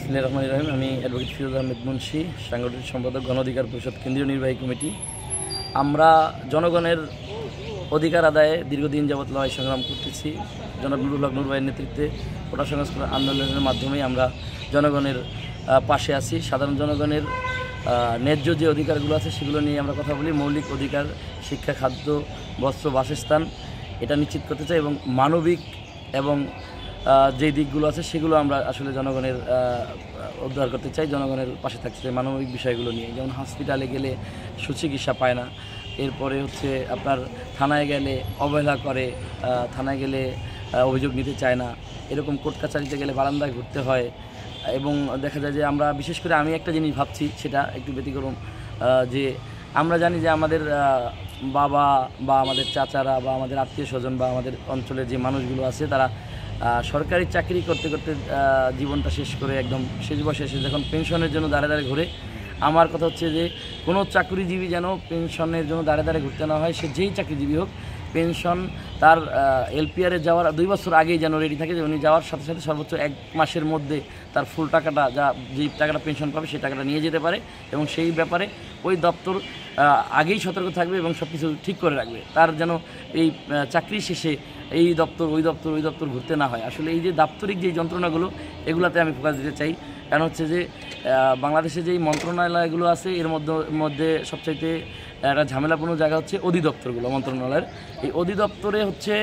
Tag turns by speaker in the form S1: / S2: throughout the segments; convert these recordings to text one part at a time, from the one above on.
S1: বিসমিল্লাহির রহমানির রহিম। আমি অ্যাডভোকেট ফিরোজ আহমেদ মুন্সি, সাংগঠনিক সম্পাদক গণ অধিকার পরিষদ কেন্দ্রীয় নির্বাহী কমিটি। আমরা জনগণের অধিকার আদায়ে দীর্ঘদিন যাবৎ লড়াই সংগ্রাম করতেছি। জনাব নুরুল হক নূর ভাইয়ের নেতৃত্বে কোটা সংস্কার আন্দোলনের মাধ্যমেই আমরা জনগণের পাশে আছি। সাধারণ জনগণের ন্যায্য যে অধিকারগুলো আছে সেগুলো নিয়ে আমরা কথা বলি। মৌলিক অধিকার, শিক্ষা, খাদ্য, বস্ত্র, বাসস্থান এটা নিশ্চিত করতে চাই এবং মানবিক এবং যে দিকগুলো আছে সেগুলো আমরা আসলে জনগণের উদ্ধার করতে চাই, জনগণের পাশে থাকতে চাই মানবিক বিষয়গুলো নিয়ে। যেমন হসপিটালে গেলে সুচিকিৎসা পায় না, এরপরে হচ্ছে আপনার থানায় গেলে অবহেলা করে, থানায় গেলে অভিযোগ নিতে চায় না, এরকম কোর্ট কাছারিতে গেলে বারান্দায় ঘুরতে হয়। এবং দেখা যায় যে আমরা বিশেষ করে আমি একটা জিনিস ভাবছি, সেটা একটু ব্যতিক্রম, যে আমরা জানি যে আমাদের বাবা বা আমাদের চাচারা বা আমাদের আত্মীয় স্বজন বা আমাদের অঞ্চলের যে মানুষগুলো আছে তারা সরকারি চাকরি করতে করতে জীবনটা শেষ করে একদম শেষ বয়সে এসে যখন পেনশনের জন্য দাঁড়ে দাঁড়ে ঘুরে, আমার কথা হচ্ছে যে কোনো চাকরিজীবী যেন পেনশনের জন্য দাঁড়ে দাঁড়ে ঘুরতে না হয়। সে যেই চাকরিজীবী হোক, পেনশন তার এলপিআরে যাওয়ার 2 বছর আগেই যেন রেডি থাকে, যে উনি যাওয়ার সাথে সাথে সর্বোচ্চ 1 মাসের মধ্যে তার ফুল টাকাটা, যেই টাকাটা পেনশন পাবে সেই টাকাটা নিয়ে যেতে পারে। এবং সেই ব্যাপারে ওই দপ্তর আগেই সতর্ক থাকবে এবং সব কিছু ঠিক করে রাখবে। তার যেন এই চাকরি শেষে এই দপ্তর ওই দপ্তর ওই দপ্তর ঘুরতে না হয়। আসলে এই যে দাপ্তরিক যে যন্ত্রণাগুলো, এগুলাতে আমি ফোকাস দিতে চাই। কারণ হচ্ছে যে বাংলাদেশে যেই মন্ত্রণালয়গুলো আছে এর মধ্যে সবচাইতে একটা ঝামেলাপূর্ণ জায়গা হচ্ছে অধিদপ্তরগুলো। মন্ত্রণালয়ের এই অধিদপ্তরে হচ্ছে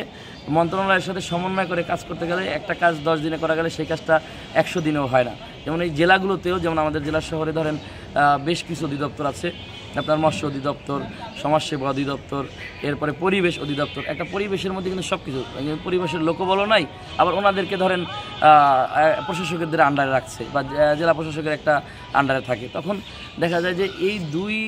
S1: মন্ত্রণালয়ের সাথে সমন্বয় করে কাজ করতে গেলে একটা কাজ 10 দিনে করা গেলে সেই কাজটা 100 দিনেও হয় না। যেমন এই জেলাগুলোতেও, যেমন আমাদের জেলা শহরে ধরেন বেশ কিছু অধিদপ্তর আছে, আপনার মৎস্য অধিদপ্তর, সমাজসেবা অধিদপ্তর, এরপরে পরিবেশ অধিদপ্তর। একটা পরিবেশের মধ্যে কিন্তু সব কিছু, পরিবেশের লোকবলও নাই, আবার ওনাদেরকে ধরেন প্রশাসকদের আন্ডারে রাখছে বা জেলা প্রশাসকের একটা আন্ডারে থাকে। তখন দেখা যায় যে এই 2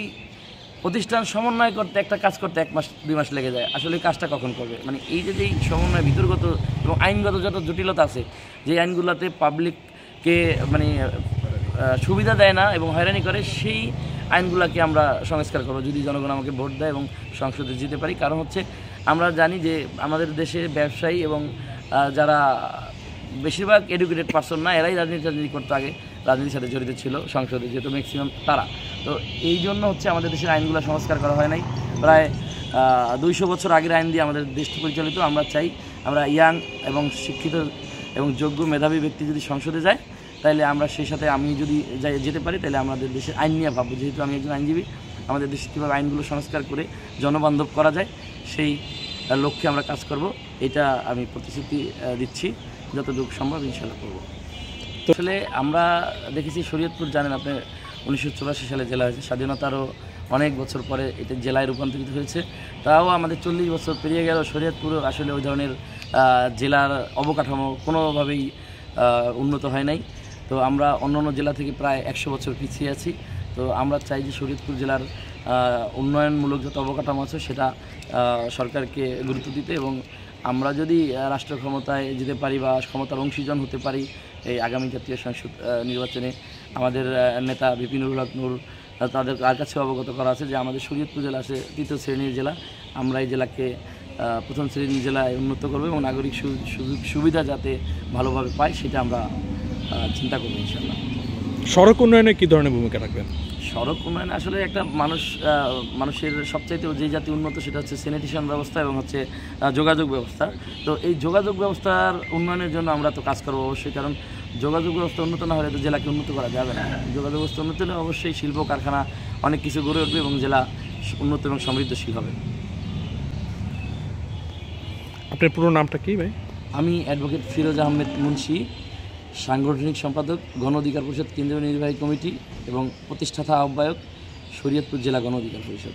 S1: প্রতিষ্ঠান সমন্বয় করতে, একটা কাজ করতে 1 মাস 2 মাস লেগে যায়। আসলে কাজটা কখন করবে? মানে এই যে যেই সমন্বয় ভিতরগত এবং আইনগত যত জটিলতা আছে, যে আইনগুলোতে পাবলিককে মানে সুবিধা দেয় না এবং হয়রানি করে, সেই আইনগুলোকে আমরা সংস্কার করবো যদি জনগণ আমাকে ভোট দেয় এবং সংসদে যেতে পারি। কারণ হচ্ছে আমরা জানি যে আমাদের দেশে ব্যবসায়ী এবং যারা বেশিরভাগ এডুকেটেড পারসন না, এরাই রাজনীতি করতে আগে রাজনীতির সাথে জড়িত ছিল সংসদে, যেহেতু ম্যাক্সিমাম তারা। তো এই জন্য হচ্ছে আমাদের দেশের আইনগুলো সংস্কার করা হয় নাই। প্রায় 200 বছর আগের আইন দিয়ে আমাদের দেশটি পরিচালিত। আমরা চাই আমরা ইয়াং এবং শিক্ষিত এবং যোগ্য মেধাবী ব্যক্তি যদি সংসদে যায়, তাহলে আমরা সেই সাথে আমি যদি যেতে পারি, তাহলে আমাদের দেশের আইন নিয়ে ভাববো। যেহেতু আমি একজন আইনজীবী, আমাদের দেশে কীভাবে আইনগুলো সংস্কার করে জনবান্ধব করা যায় সেই লক্ষ্যে আমরা কাজ করব। এটা আমি প্রতিশ্রুতি দিচ্ছি, যতটুকু সম্ভব ইনশাআল্লাহ করব। তো আসলে আমরা দেখেছি শরীয়তপুর, জানেন আপনি 1984 সালে জেলা হয়েছে, স্বাধীনতারও অনেক বছর পরে এটা জেলায় রূপান্তরিত হয়েছে। তাও আমাদের 40 বছর পেরিয়ে গেল, শরীয়তপুরও আসলে ওই ধরনের জেলার অবকাঠামো কোনোভাবেই উন্নত হয় নাই। তো আমরা অন্যান্য জেলা থেকে প্রায় 100 বছর পিছিয়ে আছি। তো আমরা চাই যে শরীয়তপুর জেলার উন্নয়নমূলক যত অবকাঠামো আছে সেটা সরকারকে গুরুত্ব দিতে, এবং আমরা যদি রাষ্ট্র ক্ষমতায় যেতে পারি বা ক্ষমতার অংশীজন হতে পারি এই আগামী জাতীয় সংসদ নির্বাচনে, আমাদের নেতা ভিপি নুরুল হক নূর তাদের কাছে অবগত করা আছে যে আমাদের শরীয়তপুর জেলা আছে 3য় শ্রেণীর জেলা। আমরা এই জেলাকে 1ম শ্রেণীর জেলায় উন্নত করবো এবং নাগরিক সুবিধা যাতে ভালোভাবে পায় সেটা আমরা চিন্তা করবো ইনশাআল্লাহ।
S2: সড়ক উন্নয়নে কী ধরনের ভূমিকা রাখবেন?
S1: সড়ক উন্নয়নে আসলে একটা মানুষের সবচাইতে যে জাতি উন্নত সেটা হচ্ছে স্যানিটেশন ব্যবস্থা এবং হচ্ছে যোগাযোগ ব্যবস্থা। তো এই যোগাযোগ ব্যবস্থার উন্নয়নের জন্য আমরা তো কাজ করবো অবশ্যই, কারণ যোগাযোগ ব্যবস্থা উন্নত না হলে তো জেলাকে উন্নত করা যাবে না। যোগাযোগ ব্যবস্থা উন্নত হলে অবশ্যই শিল্প কারখানা অনেক কিছু গড়ে উঠবে এবং জেলা উন্নত এবং সমৃদ্ধশীল হবে।
S2: আপনার পুরো নামটা কি ভাই?
S1: আমি অ্যাডভোকেট ফিরোজ আহমেদ মুন্সি, সাংগঠনিক সম্পাদক গণ অধিকার পরিষদ কেন্দ্রীয় নির্বাহী কমিটি এবং প্রতিষ্ঠাতা আহ্বায়ক শরীয়তপুর জেলা গণ অধিকার পরিষদ।